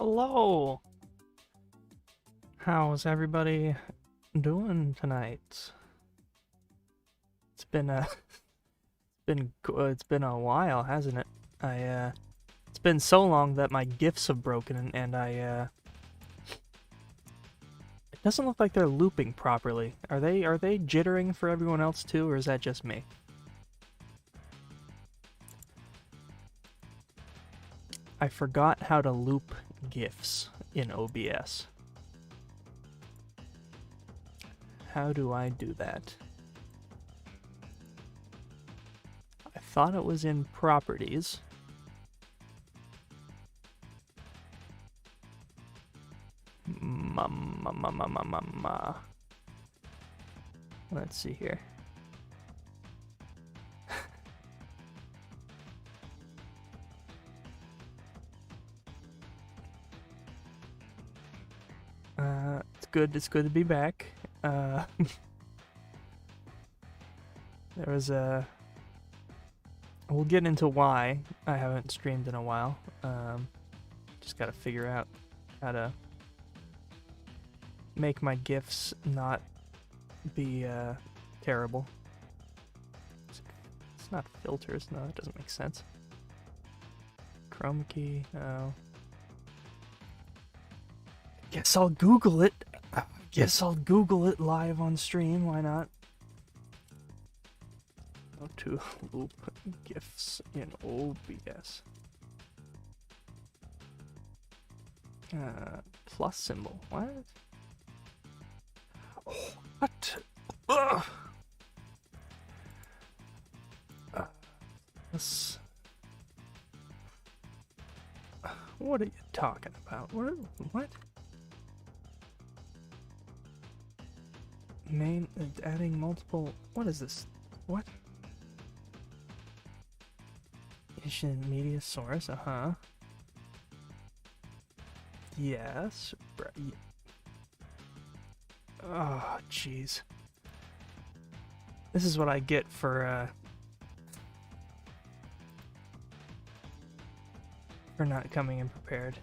Hello! How's everybody doing tonight? It's been it's been a while, hasn't it? It's been so long that my GIFs have broken and it doesn't look like they're looping properly. Are they jittering for everyone else too, or is that just me? I forgot how to loop GIFs in OBS. How do I do that? I thought it was in Properties. Let's see here. It's good to be back. There was a... We'll get into why I haven't streamed in a while. Just gotta figure out how to make my GIFs not be terrible. It's not filters, no, that doesn't make sense. Chroma key, oh. Guess I'll Google it. Guess I'll Google it live on stream, why not? How to loop GIFs in OBS. Plus symbol, what? Oh, what? Ugh. What are you talking about? What? Main, adding multiple, what is this? What? Media source, uh-huh. Yes. Oh, jeez. This is what I get for not coming in prepared.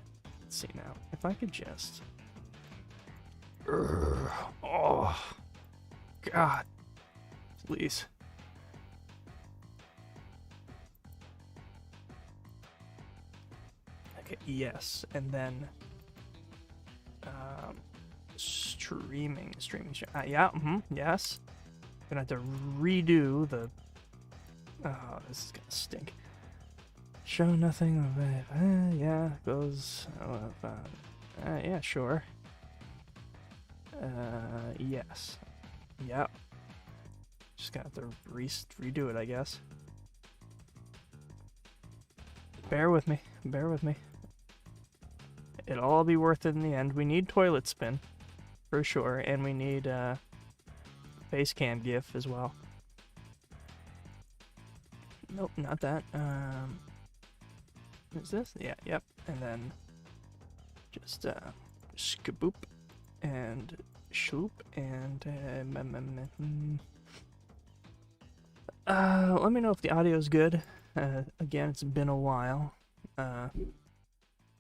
Let's see now. If I could just... Oh, God. Please. Okay, yes, and then streaming. Yeah, yes. Gonna have to redo the. Oh, this is gonna stink. Show nothing of it. Yeah, goes. Yeah, sure. Yes. Yep. Just gonna have to redo it, I guess. Bear with me. Bear with me. It'll all be worth it in the end. We need toilet spin, for sure, and we need face cam GIF as well. Nope, not that. Is this? Yeah, yep. And then just skaboop and shoop and let me know if the audio's good. Again, it's been a while.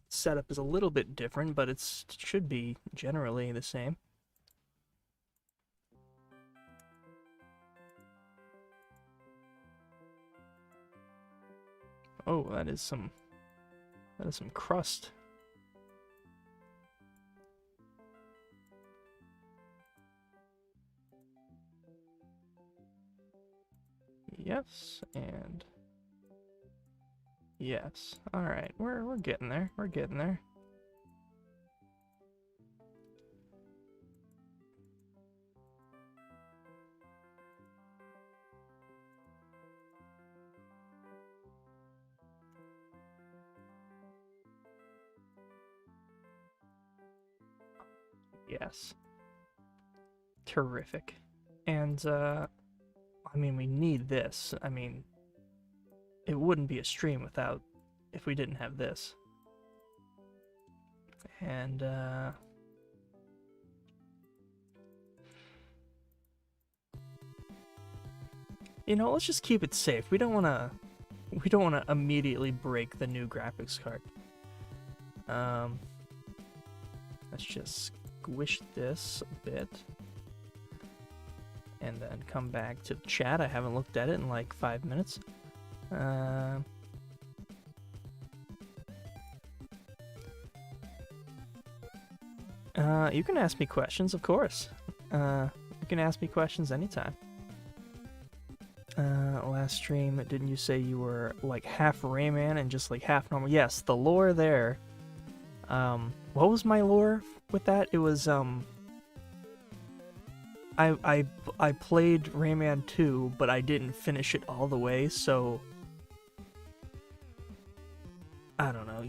Setup is a little bit different, but it should be generally the same. Oh, that is some crust. Yes, and yes. All right, we're getting there. We're getting there. Yes. Terrific. And I mean, we need this. I mean, it wouldn't be a stream if we didn't have this. And you know, let's just keep it safe. We don't want to immediately break the new graphics card. Let's just squish this a bit. And then come back to the chat. I haven't looked at it in like 5 minutes. You can ask me questions, of course. You can ask me questions anytime. Last stream, didn't you say you were like half Rayman and just like half normal? Yes, the lore there. What was my lore with that? It was I played Rayman 2, but I didn't finish it all the way, so I don't know.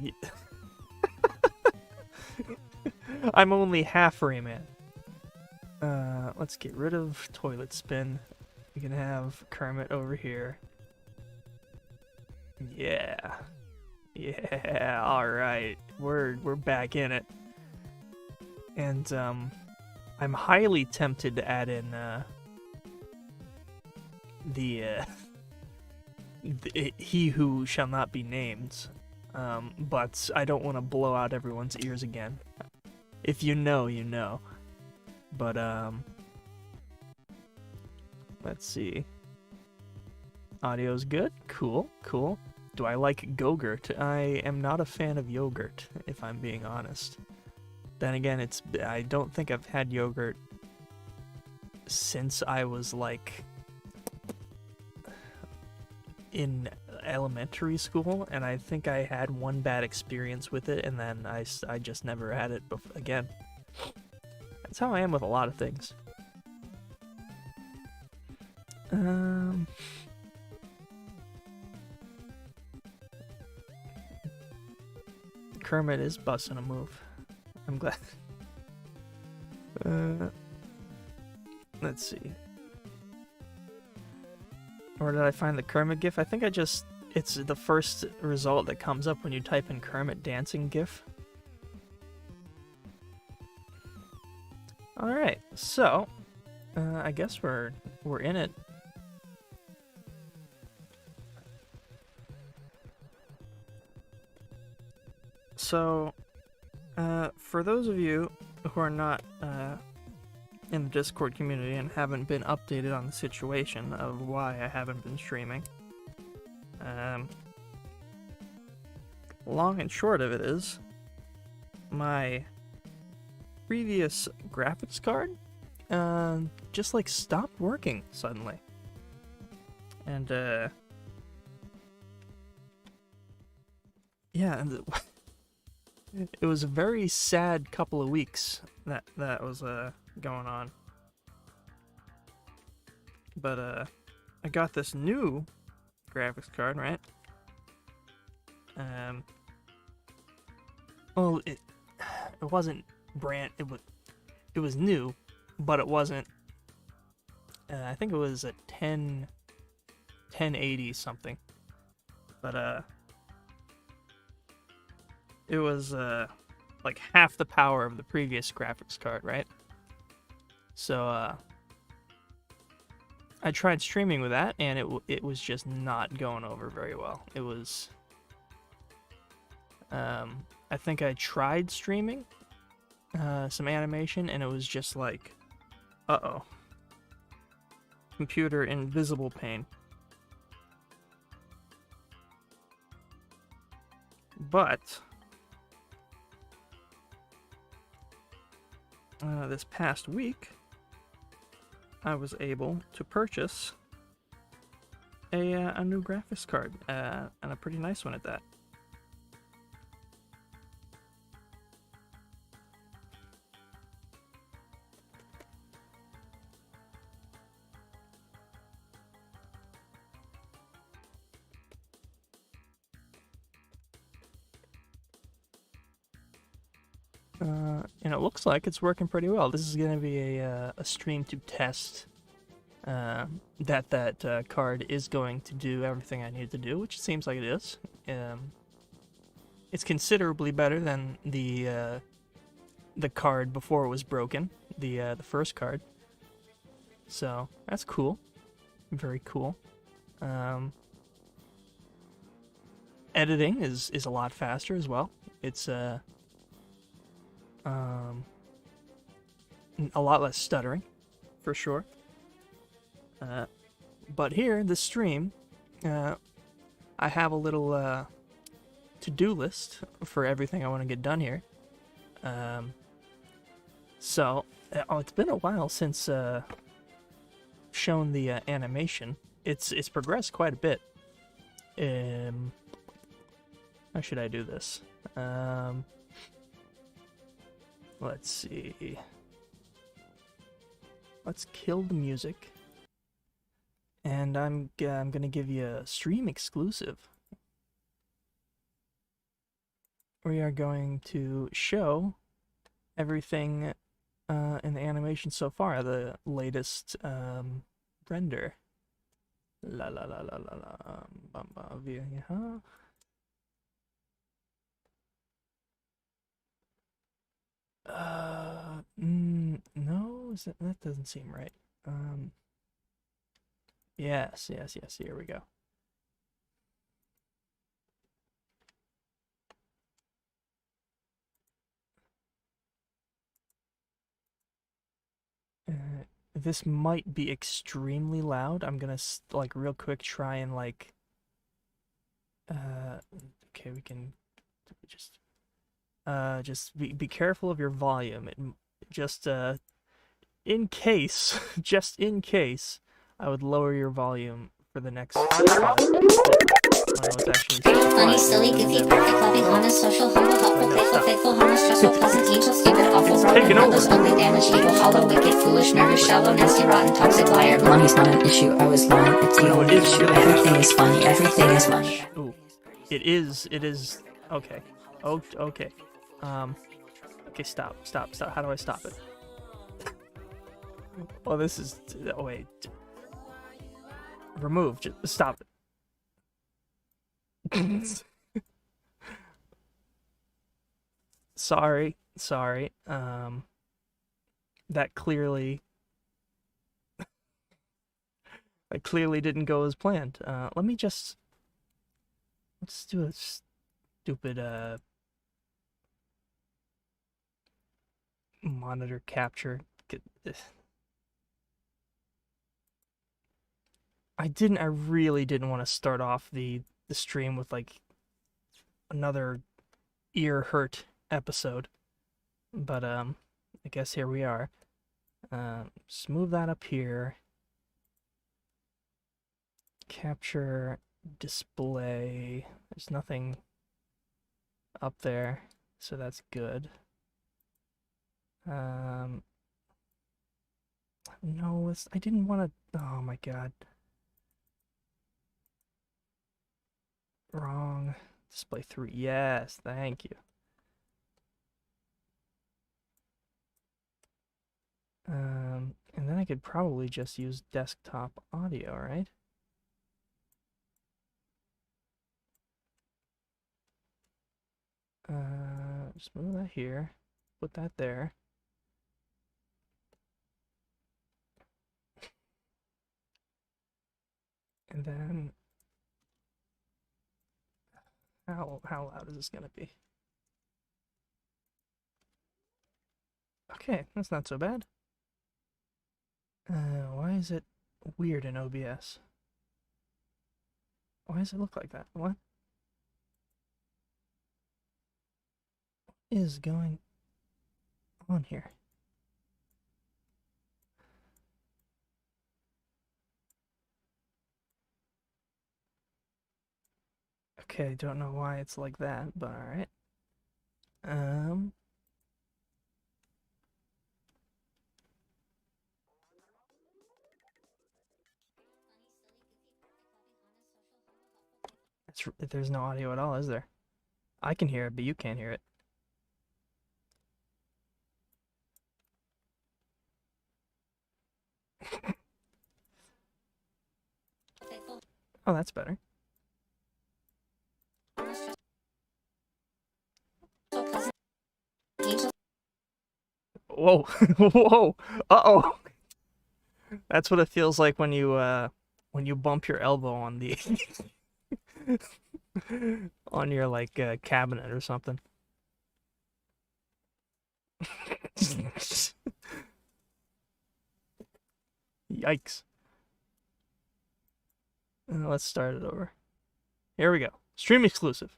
I'm only half Rayman. Let's get rid of Toilet Spin. We can have Kermit over here. Yeah. Yeah, alright. We're back in it. And I'm highly tempted to add in the He Who Shall Not Be Named. But I don't want to blow out everyone's ears again. If you know, you know. But let's see. Audio's good? Cool, cool. Do I like Go-Gurt? I am not a fan of yogurt, if I'm being honest. Then again, I don't think I've had yogurt since I was like in elementary school, and I think I had one bad experience with it, and then I just never had it again. That's how I am with a lot of things. Kermit is busting a move. I'm glad. Let's see. Where did I find the Kermit GIF? I think it's the first result that comes up when you type in Kermit dancing GIF. Alright, so I guess we're in it. So, for those of you who are not in the Discord community and haven't been updated on the situation of why I haven't been streaming, long and short of it is, my previous graphics card just like stopped working suddenly. And yeah, it was a very sad couple of weeks that was going on. But I got this new graphics card, right? Well, it wasn't brand. It was new, but it wasn't. I think it was a 1080 something. But it was like half the power of the previous graphics card, right? So I tried streaming with that, and it was just not going over very well. It was I think I tried streaming some animation, and it was just like, uh-oh, computer invisible pane. But this past week, I was able to purchase a new graphics card, and a pretty nice one at that. And it looks like it's working pretty well. This is going to be a stream to test that card is going to do everything I need to do, which it seems like it is. It's considerably better than the card before it was broken, the first card. So that's cool, very cool. Editing is a lot faster as well. It's A lot less stuttering, for sure. But here, the stream, I have a little to-do list for everything I want to get done here. So, it's been a while since shown the animation. It's progressed quite a bit. How should I do this? Let's see. Let's kill the music. And I'm gonna give you a stream exclusive. We are going to show everything in the animation so far, the latest render. La la la la la la. Bamba via, huh? No, that doesn't seem right. Yes, here we go. This might be extremely loud. I'm gonna, like, real quick try and, like, okay, we can just be careful of your volume. Just in case, just in case, I would lower your volume for the next spot. It's actually funny, silly, goofy, perfect, loving, honest, social, humble, helpful, playful, faithful, harmless, stressful, pleasant, angel, stupid, awful, broken, heartless, ugly, damaged, evil, hollow, wicked, foolish, nervous, shallow, nasty, rotten, toxic, liar. Money's not an issue. I was lying. It's the only issue. Everything is funny. Everything is money. Ooh. It is. Okay. Oh, okay. Okay, stop. How do I stop it? Well, this is... Oh, wait. Remove. Just stop it. Sorry. That clearly didn't go as planned. Let's do a stupid monitor capture. I really didn't want to start off the stream with, like, another ear hurt episode, but I guess here we are. Just move that up here. Capture display. There's nothing up there, so that's good. No, I didn't want to. Oh my god. Wrong. Display 3. Yes, thank you. And then I could probably just use desktop audio, right? Just move that here. Put that there. And then... How loud is this gonna be? Okay, that's not so bad. Why is it weird in OBS? Why does it look like that? What is going on here? Okay, don't know why it's like that, but alright. There's no audio at all, is there? I can hear it, but you can't hear it. Oh, that's better. Whoa. Whoa. Uh-oh. That's what it feels like when you bump your elbow on the on your, like, cabinet or something. Yikes. Let's start it over. Here we go. Stream exclusive.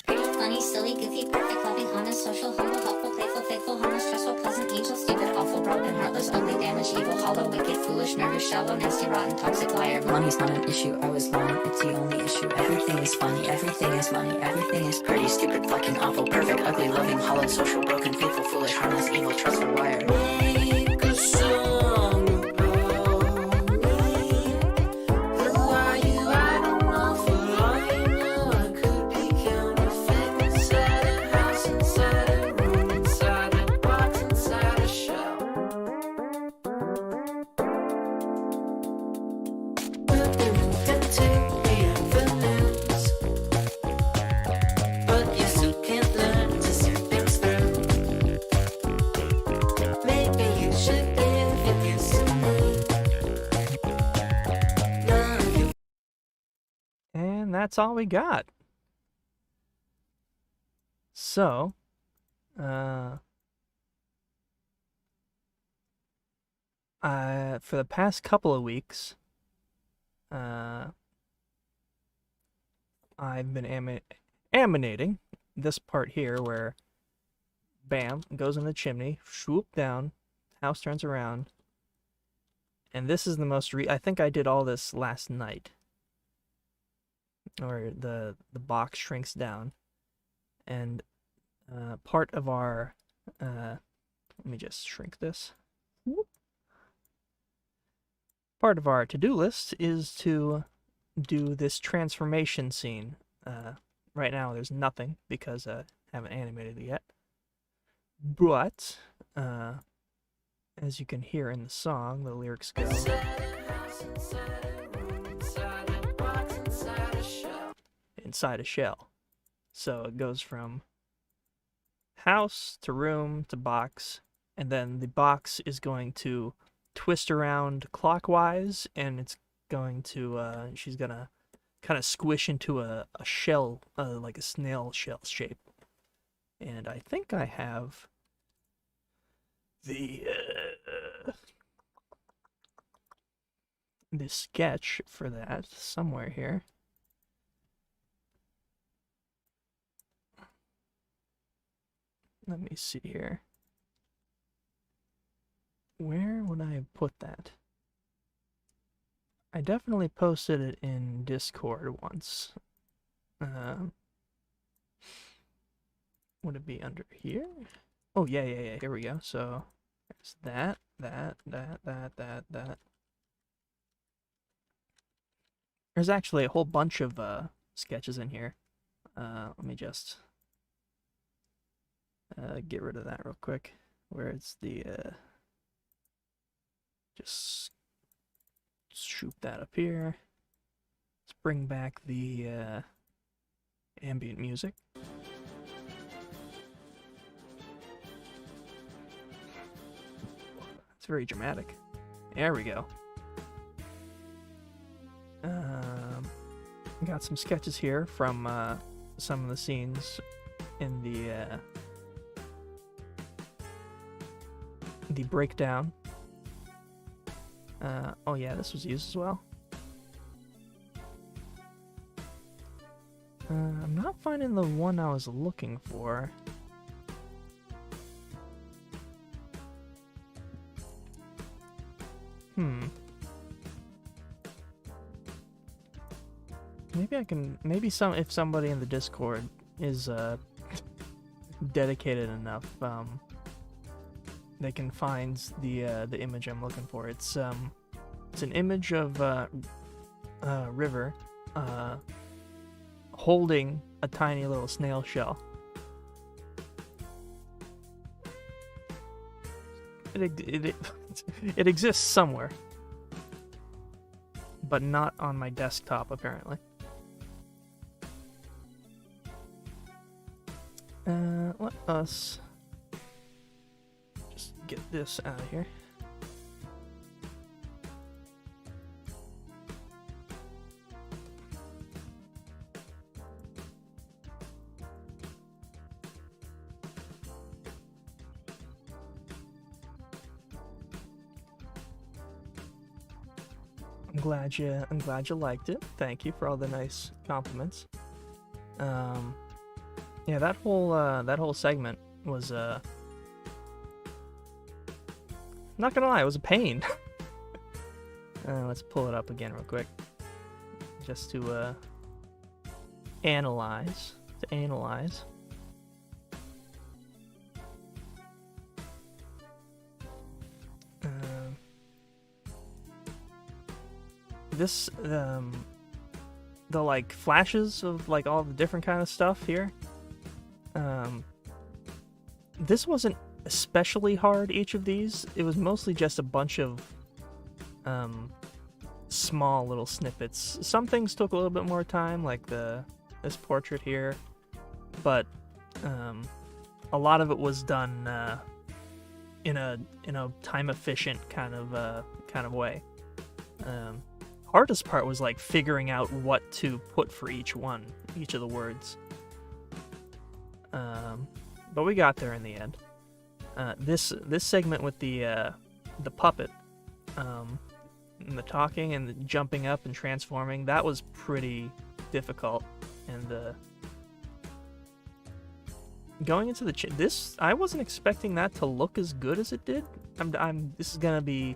Funny, silly, goofy, perfect, loving, honest, social, humble, helpful, playful, faithful, harmless, stressful, pleasant, angel, stupid, awful, broken, heartless, ugly, damaged, evil, hollow, wicked, foolish, nervous, shallow, nasty, rotten, toxic, liar. Money's not an issue. I was lying. It's the only issue. Everything is funny. Everything is money. Everything is pretty, stupid, fucking, awful, perfect, ugly, loving, hollow, social, broken, faithful, foolish, harmless, evil, trustful, liar. Make a song about me. Who are you? I don't know. For all you know, I could be counterfeit. Inside a house, inside a room, inside a box, inside a shell. To take me off the news, but you still can't learn to see things through. Maybe you should introduce me. None of you. And that's all we got. So, for the past couple of weeks, I've been animating this part here where, bam, it goes in the chimney, swoop down, house turns around, and this is the most I think I did all this last night, or the box shrinks down, and part of our, let me just shrink this. Whoop. Part of our to-do list is to do this transformation scene. Right now there's nothing because I haven't animated it yet. But, as you can hear in the song, the lyrics go inside a shell. So it goes from house to room to box, and then the box is going to twist around clockwise, and it's going to she's gonna kind of squish into a shell, like a snail shell shape. And I think I have the sketch for that somewhere here. Let me see here. Where would I put that? I definitely posted it in Discord once. Would it be under here? Oh, yeah. Here we go. So, there's that. There's actually a whole bunch of sketches in here. Let me just get rid of that real quick. Where it's the just shoot that up here. Let's bring back the ambient music. It's very dramatic. There we go. Got some sketches here from some of the scenes in the breakdown. Oh yeah, this was used as well. I'm not finding the one I was looking for. Maybe I can, if somebody in the Discord is dedicated enough, they can find the image I'm looking for. It's an image of River holding a tiny little snail shell. It exists somewhere, but not on my desktop apparently. Let us just get this out of here. I'm glad you liked it. Thank you for all the nice compliments. Yeah, that whole segment was not gonna lie, it was a pain. Let's pull it up again real quick, just to analyze. This the like flashes of like all the different kind of stuff here. This wasn't especially hard, each of these. It was mostly just a bunch of small little snippets. Some things took a little bit more time, like this portrait here, but a lot of it was done in a time efficient kind of way. Hardest part was like figuring out what to put for each of the words. But we got there in the end. This segment with the puppet, and the talking and the jumping up and transforming, that was pretty difficult. And going into this, I wasn't expecting that to look as good as it did. This is gonna be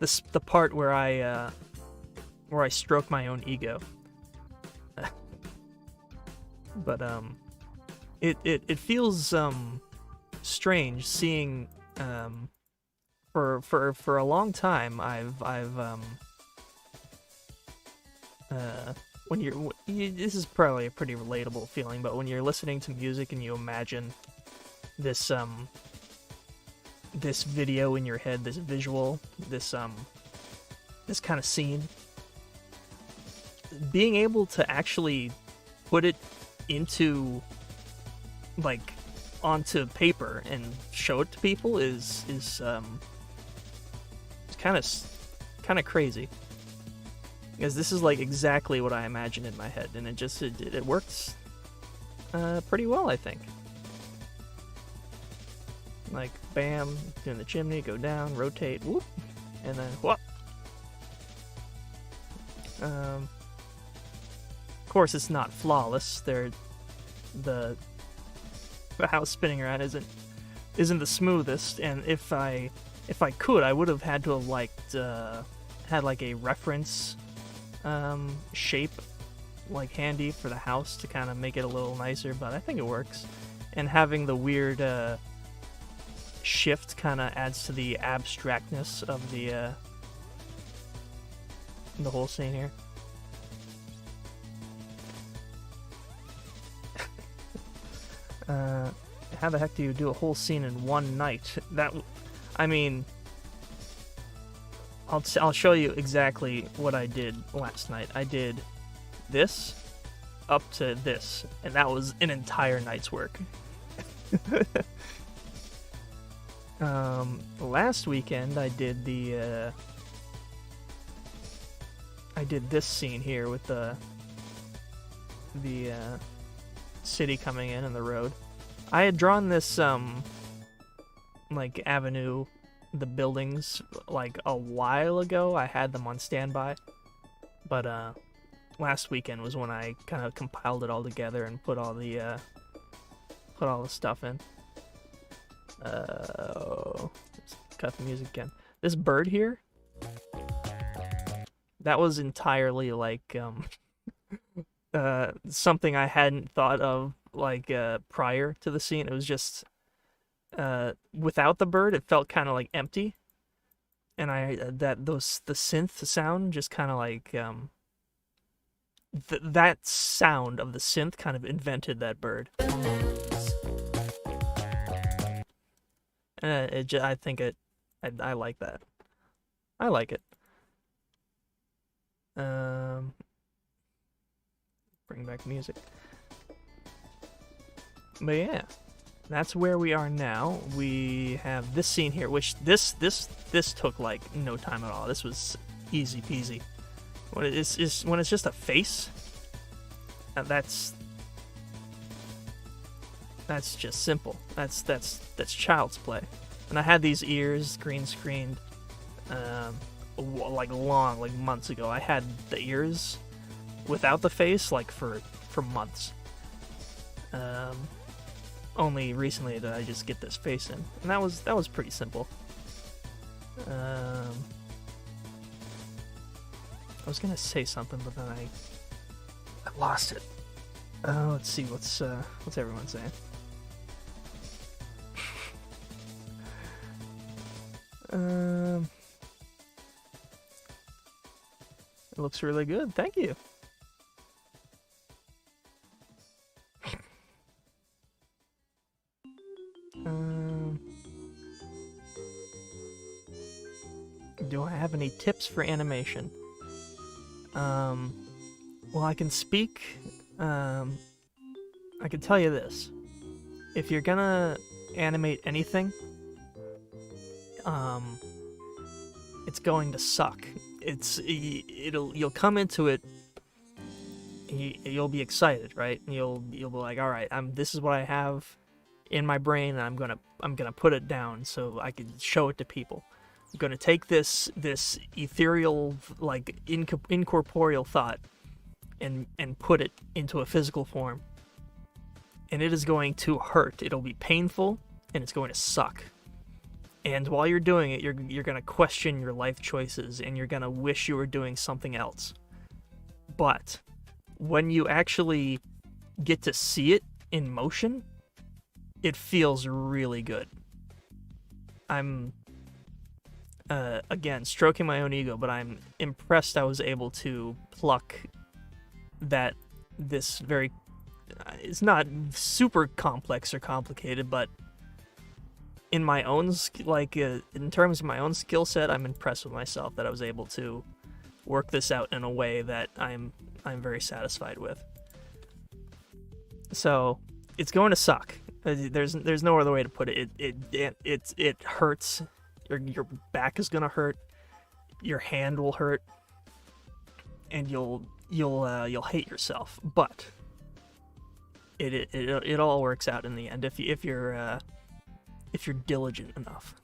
the part where I stroke my own ego. But it feels strange seeing for a long time I've this is probably a pretty relatable feeling, but when you're listening to music and you imagine this video in your head, this visual, this kind of scene, being able to actually put it into like onto paper and show it to people is kind of crazy, because this is like exactly what I imagined in my head, and it works pretty well, I think. Like, bam, doing the chimney, go down, rotate, whoop, and then whoop. Of course, it's not flawless. The house spinning around isn't the smoothest, and if I could, I would have had to have had like a reference shape like handy for the house to kind of make it a little nicer, but I think it works. And having the weird shift kind of adds to the abstractness of the whole scene here. How the heck do you do a whole scene in one night? I mean, I'll show you exactly what I did last night. I did this up to this, and that was an entire night's work. Last weekend I did this scene here with the city coming in and the road. I had drawn this like avenue, the buildings, like a while ago. I had them on standby, but last weekend was when I kind of compiled it all together and put all the stuff in. Let's cut the music again. This bird here, that was entirely like something I hadn't thought of like prior to the scene. It was just without the bird, it felt kind of like empty, and the synth sound just kind of like that sound of the synth kind of invented that bird. I think I like that. I like it. Bring back music. But yeah, that's where we are now. We have this scene here, which this took like no time at all. This was easy peasy. When it's just a face, that's just simple. That's child's play. And I had these ears green screened. like long, like months ago. I had the ears without the face like for months. Only recently did I just get this face in, and that was pretty simple. I was gonna say something, but then I lost it. Let's see, what's everyone saying? It looks really good. Thank you. Do I have any tips for animation? Well, I can speak. I can tell you this: if you're gonna animate anything, it's going to suck. You'll come into it. You'll be excited, right? You'll be like, all right, this is what I have in my brain, and I'm gonna put it down so I can show it to people. I'm gonna take this ethereal, like incorporeal thought and put it into a physical form. And it is going to hurt. It'll be painful, and it's going to suck. And while you're doing it, you're gonna question your life choices, and you're gonna wish you were doing something else. But when you actually get to see it in motion, it feels really good. I'm again stroking my own ego, but I'm impressed I was able to pluck this very. It's not super complex or complicated, but in my own in terms of my own skill set, I'm impressed with myself that I was able to work this out in a way that I'm very satisfied with. So it's going to suck. There's no other way to put it. It hurts. Your back is gonna hurt. Your hand will hurt, and you'll hate yourself. But it all works out in the end if you're diligent enough.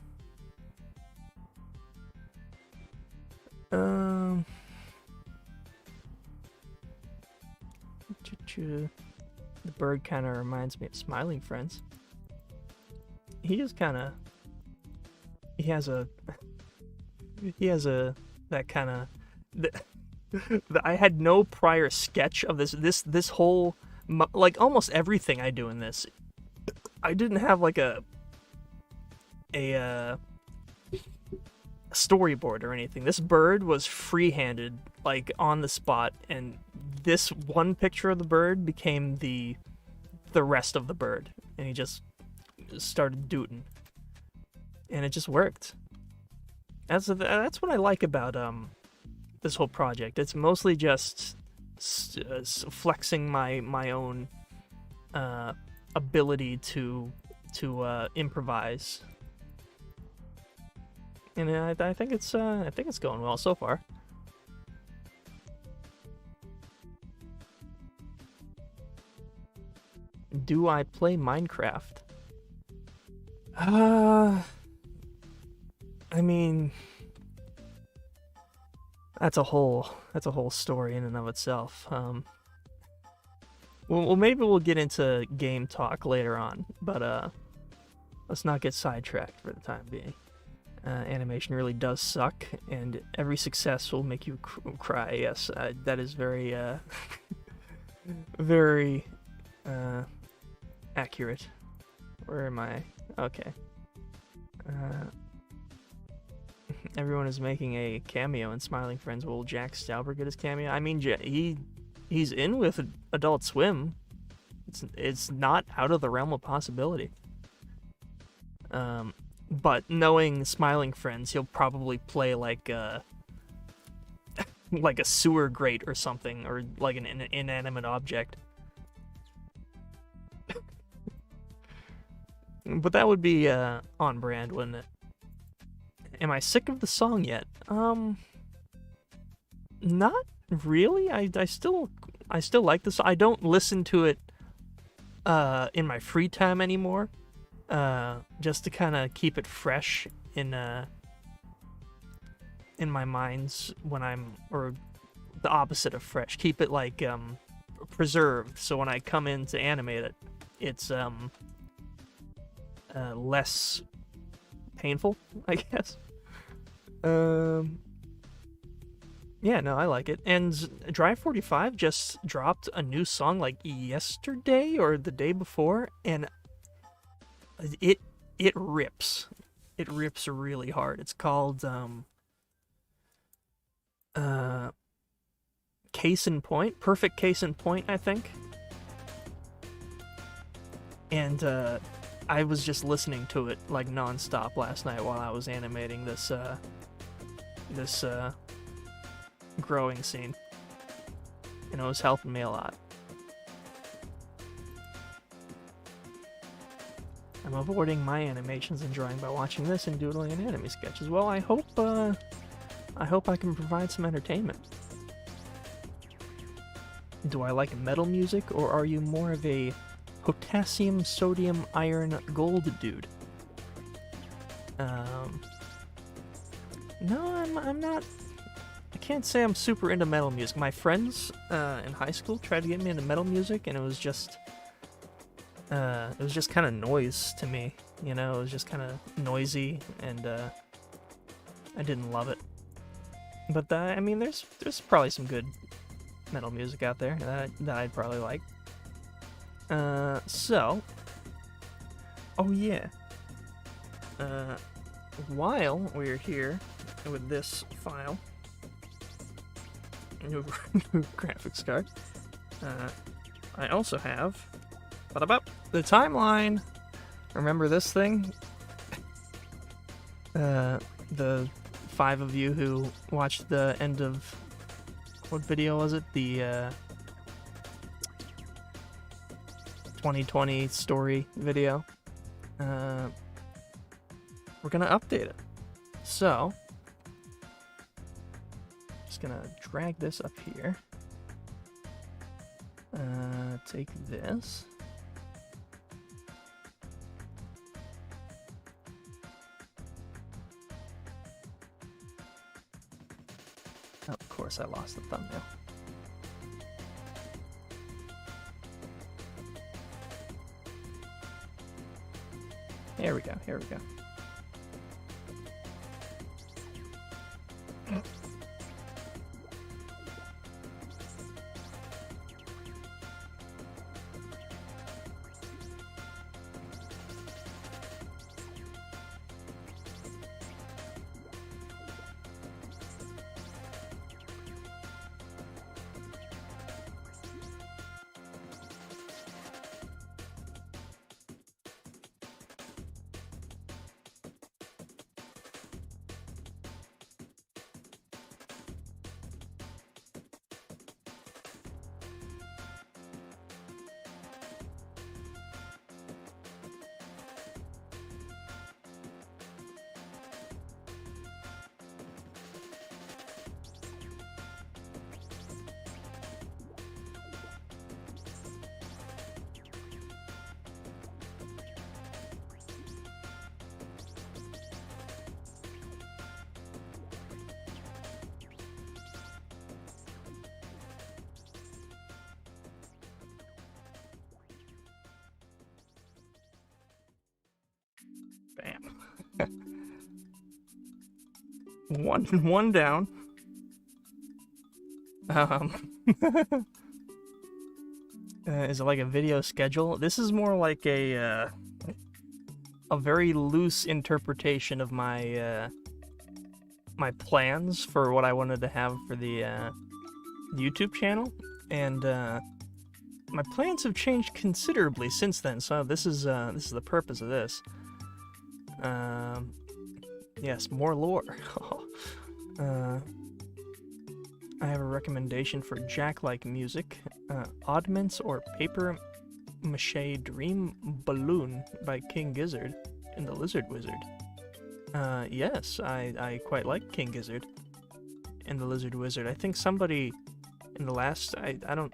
The bird kind of reminds me of Smiling Friends. He just kind of that kind of. I had no prior sketch of this whole, like almost everything I do in this. I didn't have like a storyboard or anything. This bird was free-handed, like on the spot, and this one picture of the bird became the rest of the bird, and he just started dooting, and it just worked. That's what I like about this whole project. It's mostly just flexing my own ability to improvise, and I think it's going well so far. Do I play Minecraft? I mean, that's a whole story in and of itself. Well, maybe we'll get into game talk later on, but let's not get sidetracked for the time being. Animation really does suck, and every success will make you cry. Yes, that is very, very accurate. Where am I? Okay. Everyone is making a cameo in Smiling Friends. Will Jack Stauber get his cameo? I mean, he's in with Adult Swim. It's not out of the realm of possibility. But knowing Smiling Friends, he'll probably play like a sewer grate or something, or like an inanimate object. But that would be on brand, wouldn't it? Am I sick of the song yet? Not really. I still like this. I don't listen to it in my free time anymore. Just to kind of keep it fresh in in my minds when I'm, or the opposite of fresh. Keep it like preserved, so when I come in to animate it, it's less painful, I guess. Yeah, no, I like it. And Drive 45 just dropped a new song like yesterday or the day before, and it rips. It rips really hard. It's called Case in Point, Perfect Case in Point, I think. And I was just listening to it like nonstop last night while I was animating this growing scene, and it was helping me a lot. I'm avoiding my animations and drawing by watching this and doodling an anime sketch as well. I hope I can provide some entertainment. Do I like metal music, or are you more of a potassium, sodium, iron, gold dude? No, I'm not. I can't say I'm super into metal music. My friends in high school tried to get me into metal music, and it was just kind of noise to me. You know, it was just kind of noisy, and I didn't love it. But I mean, there's probably some good metal music out there that I'd probably like. So, oh yeah. While we're here with this file, new graphics card, I also have the timeline. Remember this thing? The 5 of you who watched the end of, what video was it? The 2020 story video. We're gonna update it. So, just gonna drag this up here. Take this. Oh, of course I lost the thumbnail. Here we go, here we go. Bam. One down. Is it like a video schedule? This is more like a very loose interpretation of my my plans for what I wanted to have for the YouTube channel, and my plans have changed considerably since then. So this is the purpose of this. Yes, more lore. I have a recommendation for Jack-like music. Oddments or Paper Mache Dream Balloon by King Gizzard and the Lizard Wizard. Yes, I quite like King Gizzard and the Lizard Wizard. I think somebody in the last, I don't...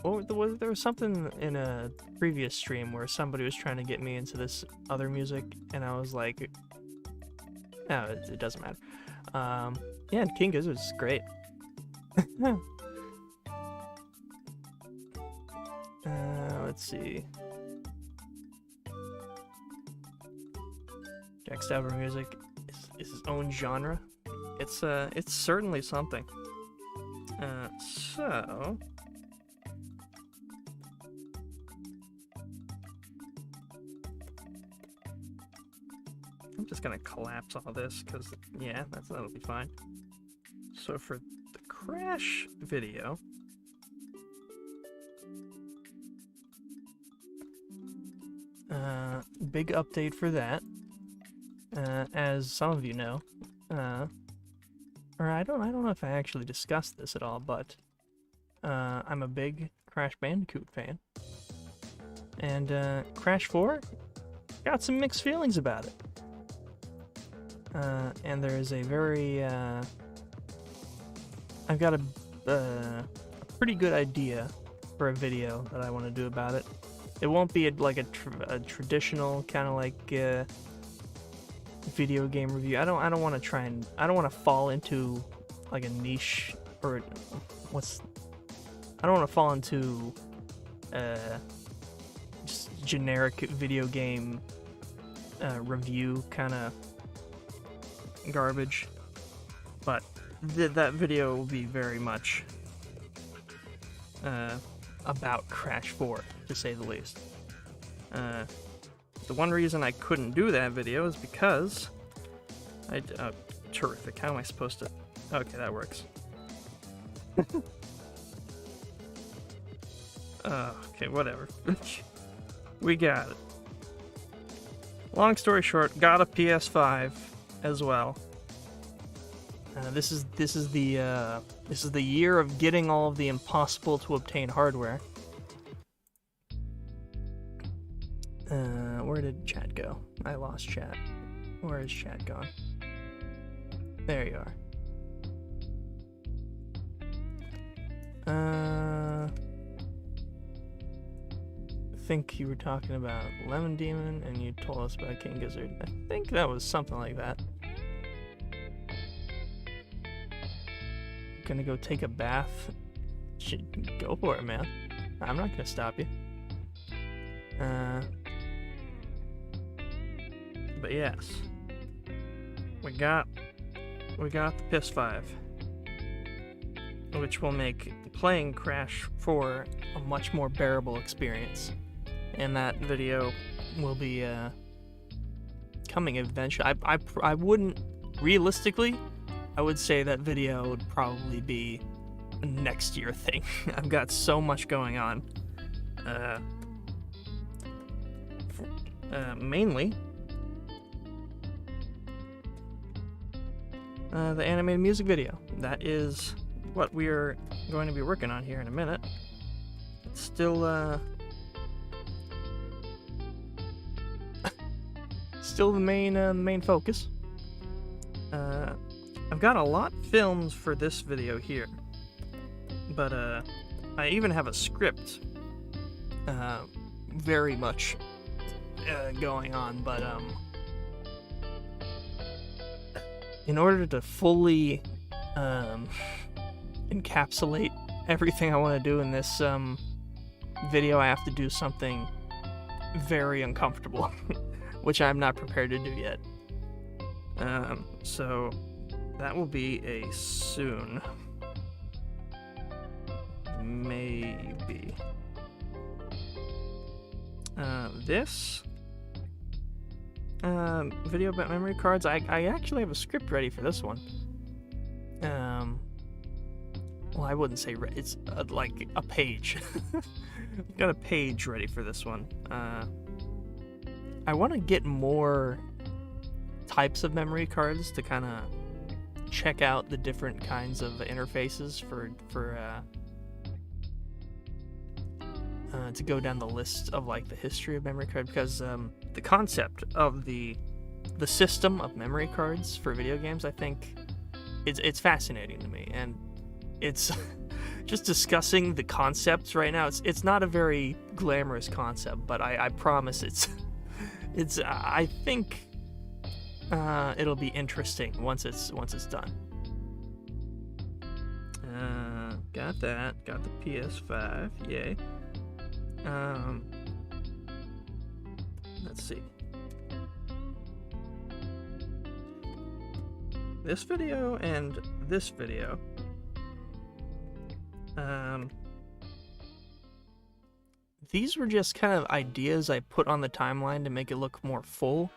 Oh, there was something in a previous stream where somebody was trying to get me into this other music, and I was like, No, it doesn't matter. Yeah, and King Gizzard is great. Let's see. Jackstabber music is his own genre. It's certainly something. So I'm just gonna collapse all this because yeah, that'll be fine. So for the Crash video, big update for that. As some of you know, or I don't know if I actually discussed this at all, but I'm a big Crash Bandicoot fan, and Crash 4 got some mixed feelings about it. And there is a very I've got a pretty good idea for a video that I want to do about it. It won't be like a traditional kind of like video game review. I don't want to fall into like a niche, or I don't want to fall into just generic video game review kind of garbage, but that video will be very much about Crash 4, to say the least. The one reason I couldn't do that video is because terrific. How am I supposed to? Okay, that works. Okay, whatever. We got it. Long story short, got a PS5 as well. This is the year of getting all of the impossible to obtain hardware. Where did chat go? I lost chat. Where is chat gone? There you are. I think you were talking about Lemon Demon, and you told us about King Gizzard. I think that was something like that. Gonna go take a bath? Go for it, man. I'm not gonna stop you. But yes, we got the PS5, which will make playing Crash 4 a much more bearable experience. And that video will be coming eventually. I wouldn't, realistically, I would say that video would probably be a next year thing. I've got so much going on. Mainly the animated music video. That is what we are going to be working on here in a minute. It's still still the main focus. I've got a lot filmed for this video here, but I even have a script very much going on, but in order to fully encapsulate everything I want to do in this video, I have to do something very uncomfortable, which I'm not prepared to do yet. So that will be a soon. Maybe. This video about memory cards, I actually have a script ready for this one. Well, I wouldn't say it's like a page. I've got a page ready for this one. I want to get more types of memory cards to kind of check out the different kinds of interfaces for to go down the list of like the history of memory card, because the concept of the system of memory cards for video games, I think it's fascinating to me, and it's just discussing the concepts right now. It's not a very glamorous concept, but I promise it's I think it'll be interesting once it's done. Got that. Got the PS5. Yay. Let's see. This video and this video. These were just kind of ideas I put on the timeline to make it look more full.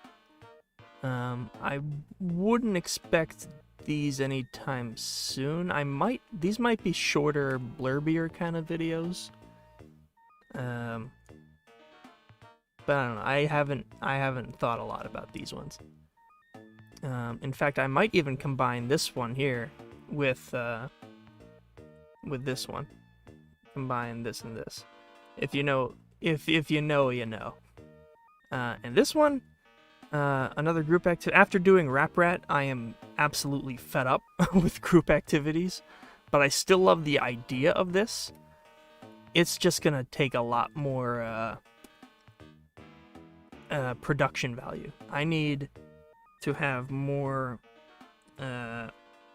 I wouldn't expect these anytime soon. These might be shorter, blurbier kind of videos. But I don't know. I haven't thought a lot about these ones. In fact, I might even combine this one here with this one. Combine this and this. If you know, you know. And this one, another group activity. After doing Rap Rat, I am absolutely fed up with group activities, but I still love the idea of this. It's just gonna take a lot more production value. I need to have more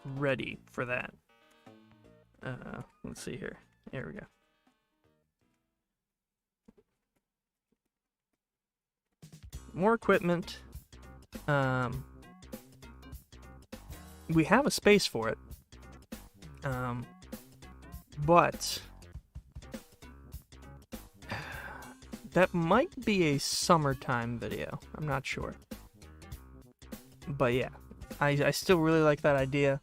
ready for that. Let's see here. Here we go. More equipment. We have a space for it. But that might be a summertime video. I'm not sure. But yeah, I still really like that idea.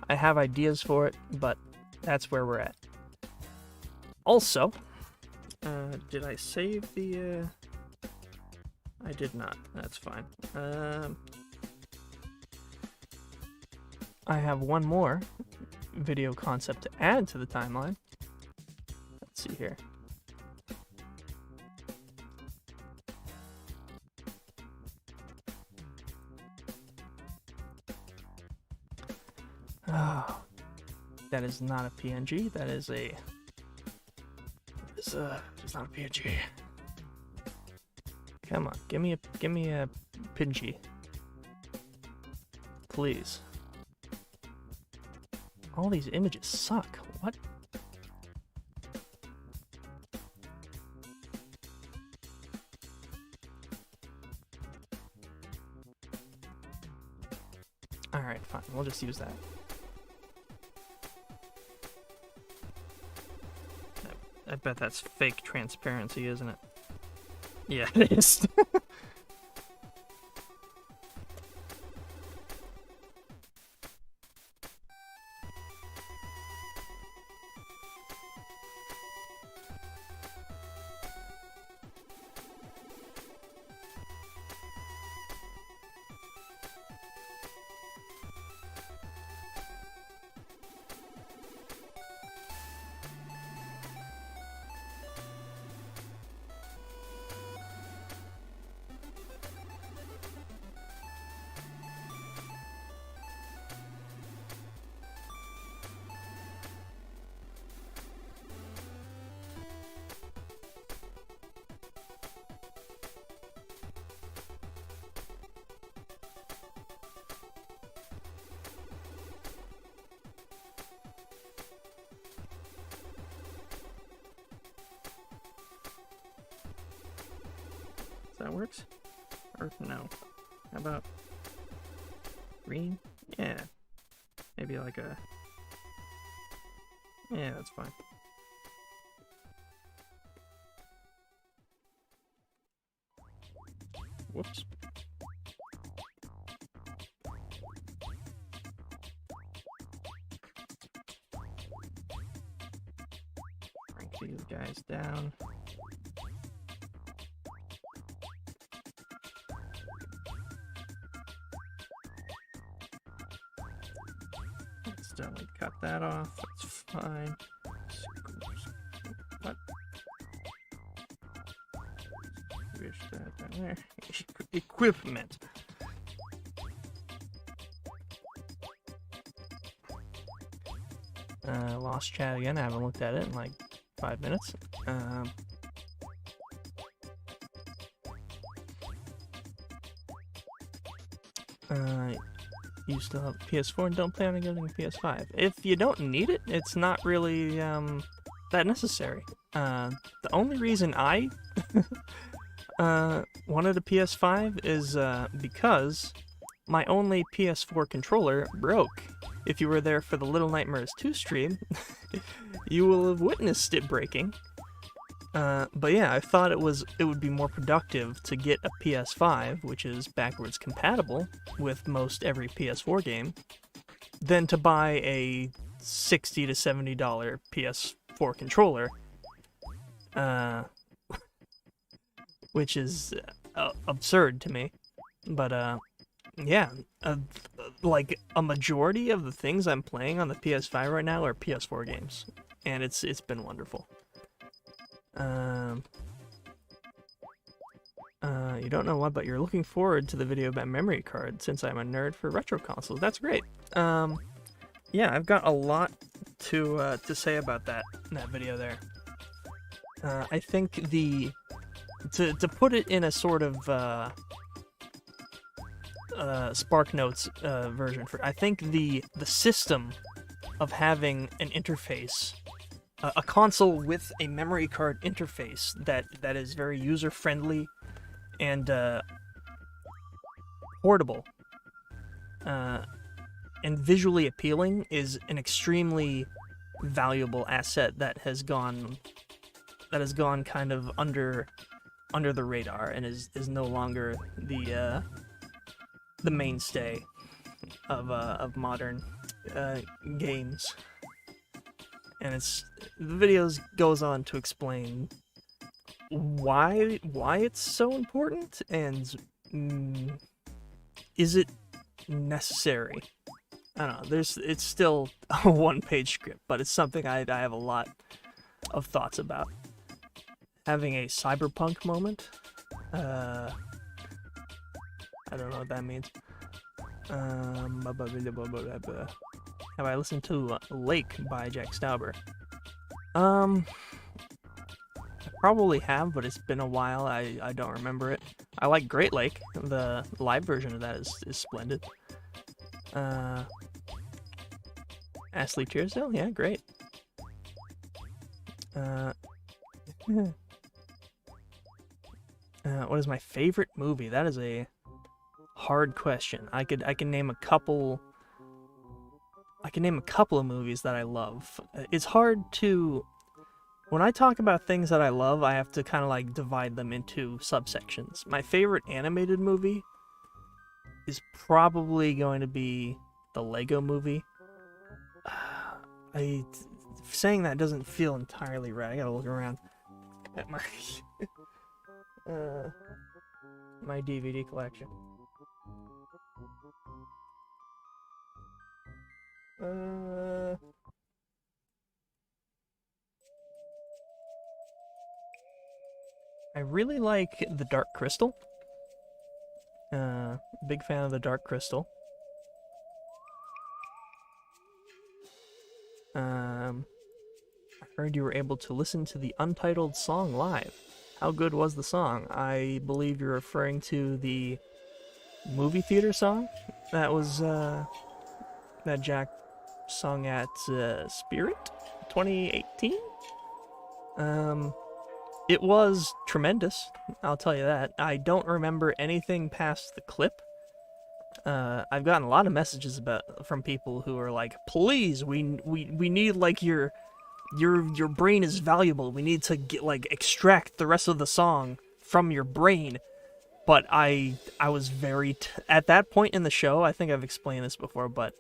I have ideas for it, but that's where we're at. Also, did I save the... I did not. That's fine. I have one more video concept to add to the timeline. Let's see here. Oh, that is not a PNG. That is a... It's not a PNG. Come on, give me a PNG, please. All these images suck. What? All right, fine. We'll just use that. I bet that's fake transparency, isn't it? Yeah, it is. That works? Or no? How about green? Yeah. Maybe like a... Yeah, that's fine. Whoops. Break these guys down. Accidentally cut that off. That's fine. What? Wish that down there. Equipment. Lost chat again. I haven't looked at it in like 5 minutes. You still have a PS4 and don't plan on getting a PS5. If you don't need it, it's not really that necessary. The only reason I wanted a PS5 is because my only PS4 controller broke. If you were there for the Little Nightmares 2 stream, you will have witnessed it breaking. But yeah, I thought it would be more productive to get a PS5, which is backwards compatible with most every PS4 game, than to buy a $60 to $70 PS4 controller, which is absurd to me. But yeah, like a majority of the things I'm playing on the PS5 right now are PS4 games, and it's been wonderful. You don't know what, but you're looking forward to the video about memory cards since I'm a nerd for retro consoles. That's great. Yeah, I've got a lot to say about that video there. I think to put it in a sort of SparkNotes version I think the system of having an interface, a console with a memory card interface that is very user-friendly and portable and visually appealing is an extremely valuable asset that has gone kind of under the radar and is no longer the mainstay of modern games. And the videos goes on to explain why it's so important and is it necessary. I don't know. It's still a one-page script, but it's something I have a lot of thoughts about. Having a cyberpunk moment. I don't know what that means. Have I listened to Lake by Jack Stauber? I probably have, but it's been a while. I don't remember it. I like Great Lake. The live version of that is splendid. Ashley Tisdale? Yeah, great. What is my favorite movie? That is a hard question. I can name a couple. I can name a couple of movies that I love. It's hard to. When I talk about things that I love, I have to kind of like divide them into subsections. My favorite animated movie is probably going to be the Lego Movie. Saying that doesn't feel entirely right. I gotta look around at my my DVD collection. I really like The Dark Crystal. Big fan of The Dark Crystal. I heard you were able to listen to the Untitled song live. How good was the song? I believe you're referring to the movie theater song that was that Jack sung at Spirit 2018. It was tremendous, I'll tell you that. I don't remember anything past the clip. I've gotten a lot of messages from people who are like, please, we need like your brain is valuable. We need to extract the rest of the song from your brain. But I was very at that point in the show. I think I've explained this before, but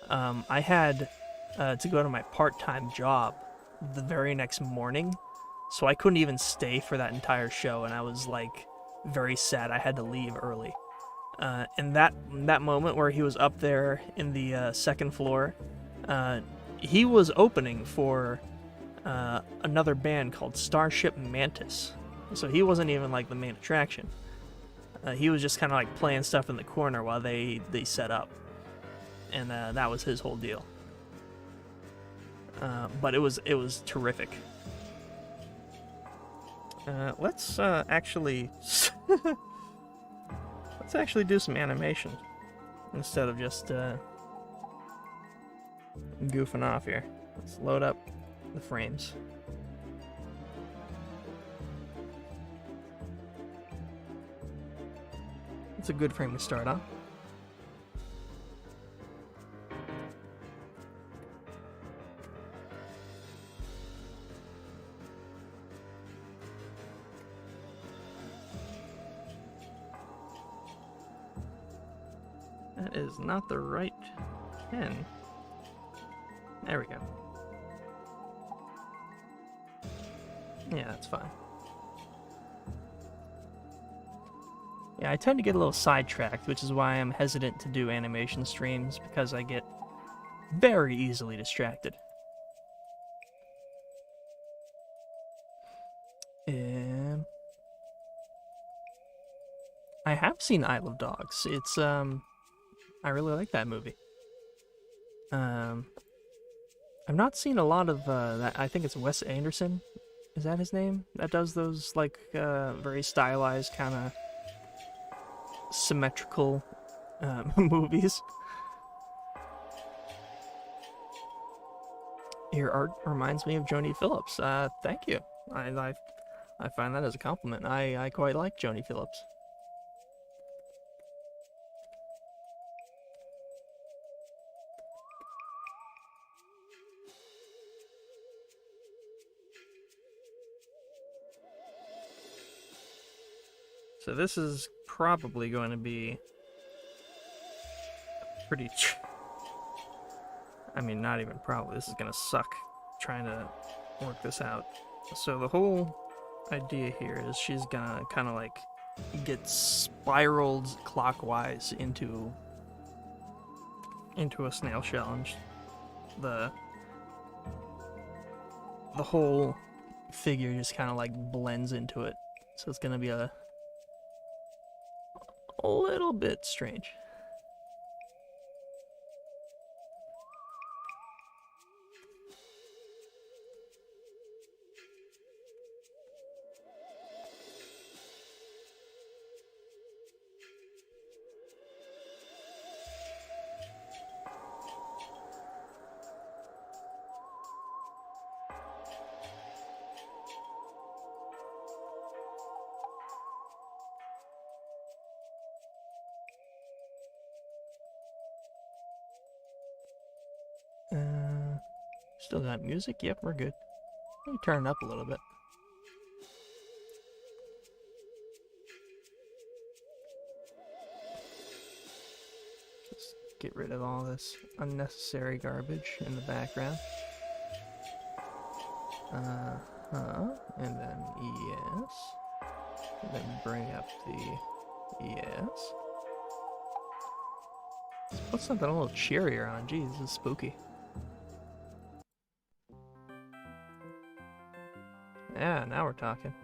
I had to go to my part-time job the very next morning, so I couldn't even stay for that entire show, and I was like very sad. I had to leave early. And that moment where he was up there in the second floor, he was opening for another band called Starship Mantis. So he wasn't even like the main attraction. He was just kind of like playing stuff in the corner while they set up, and that was his whole deal. But it was terrific. Let's actually do some animation. instead of just goofing off here. Let's load up the frames. It's a good frame to start on. That is not the right pen. There we go. Yeah, that's fine. Yeah, I tend to get a little sidetracked, which is why I'm hesitant to do animation streams, because I get very easily distracted. I have seen Isle of Dogs. It's, I really like that movie. I've not seen a lot of, that. I think it's Wes Anderson. Is that his name? That does those, like, very stylized, kind of symmetrical movies. Your art reminds me of Joni Phillips. Thank you. I find that as a compliment. I quite like Joni Phillips. So this is probably going to be pretty... I mean, not even probably. This is going to suck trying to work this out. So the whole idea here is she's going to kind of like get spiraled clockwise into a snail shell, and the whole figure just kind of like blends into it. So it's going to be a little bit strange. Still got music? Yep, we're good. Let me turn it up a little bit. Just get rid of all this unnecessary garbage in the background. And then yes. And then bring up the yes. Let's put something a little cheerier on. Jeez, this is spooky. Yeah, now we're talking.